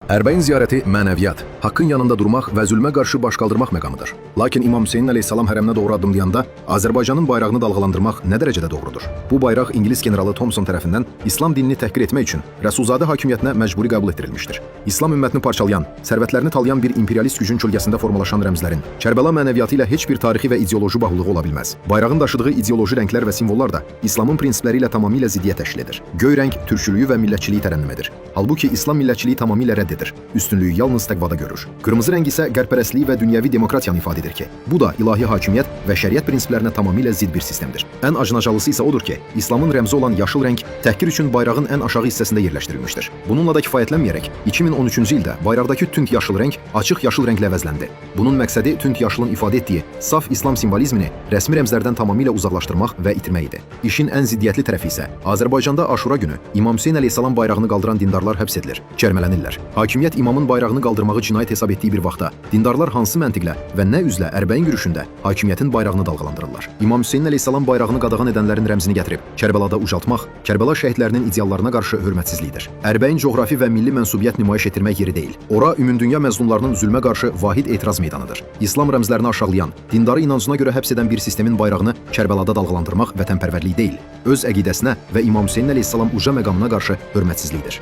Ərbəyin ziyarəti mənəviyyat, haqqın yanında durmaq və zülmə qarşı baş qaldırmaq məqamıdır. Lakin İmam Hüseyin əleyhissalam hərəminə doğru addımlayanda Azərbaycanın bayrağını dalğalandırmaq nə dərəcədə doğrudur? Bu bayraq İngilis generalı Thomson tərəfindən İslam dinini təhqir etmək üçün Rəsulzadə hakimiyyətinə məcburi qəbul etdirilmişdir. İslam ümmətini parçalayan, sərvətlərini talayan bir imperialist gücün kölgəsində formalaşan rəmzlərin Kərbəla mənəviyyatı ilə heç bir tarixi və ideoloji bağlılığı ola bilməz. Bayrağın daşıdığı ideoloji rənglər və simvollar da İslamın prinsipləri ilə tamamilə ziddiyyət təşkil edir. Göy rəng türkçülüyü və millətçiliyi tərənnüm edir. Halbuki İslam millətçiliyi tamamilə rədd edir. Üstünlüyü yalnız təqvada görür. Qırmızı rəng isə qərb-pərəstliyi və dünyəvi demokratiyanı ifadə edir ki, bu da ilahi hakimiyyət və şəriət prinsiplərinə tamamilə zidd bir sistemdir. Ən acınacalısı isə odur ki, İslamın rəmzi olan yaşıl rəng təhqir üçün bayrağın ən aşağı hissəsində yerləşdirilmişdir. Bununla da kifayətlənməyərək 2013-cü ildə bayraqdakı tünd yaşıl rəng açıq yaşıl rənglə əvəzləndi. Bunun məqsədi tünd yaşılın ifadə etdiyi saf İslam simvolizmini rəsmi rəmzlərdən tamamilə uzaqlaşdırmaq və itirmək idi. İşin ən ziddiyyətli tərəfi isə Azərbaycanda Aşura günü İmam Hüseyin əleyhissalam bayrağını qaldıran dindarlar həbs edilir, cərmələnirlər. Hakimiyyət imamın bayrağını qaldırmağı cinayət hesab etdiyi bir vaxtda dindarlar hansı məntiqlə və nə üzlə Ərbəyin yürüşündə hakimiyyətin bayrağını dalğalandırırlar? İmam Hüseyin əleyhissalam bayrağını qadağan edənlərin rəmzini gətirib Kərbəlada ucaltmaq Kərbəla şəhidlərinin ideallarına qarşı hörmətsizlikdir. Ərbəyin coğrafi və milli mənsubiyyət nümayiş etdirmək yeri deyil. Ora ümumdünya məzlumlarının zülmə qarşı vahid etiraz meydanıdır. İslam rəmzlərini aşağılayan, dindarı inancına görə həbs edən bir sistemin bayrağını Kərbəlada dalğalandırmaq vətənpərvərlik deyil, öz əqidəsinə və İmam Hüseyin əleyhissalam uca məqamına qarşı hörmətsizlikdir.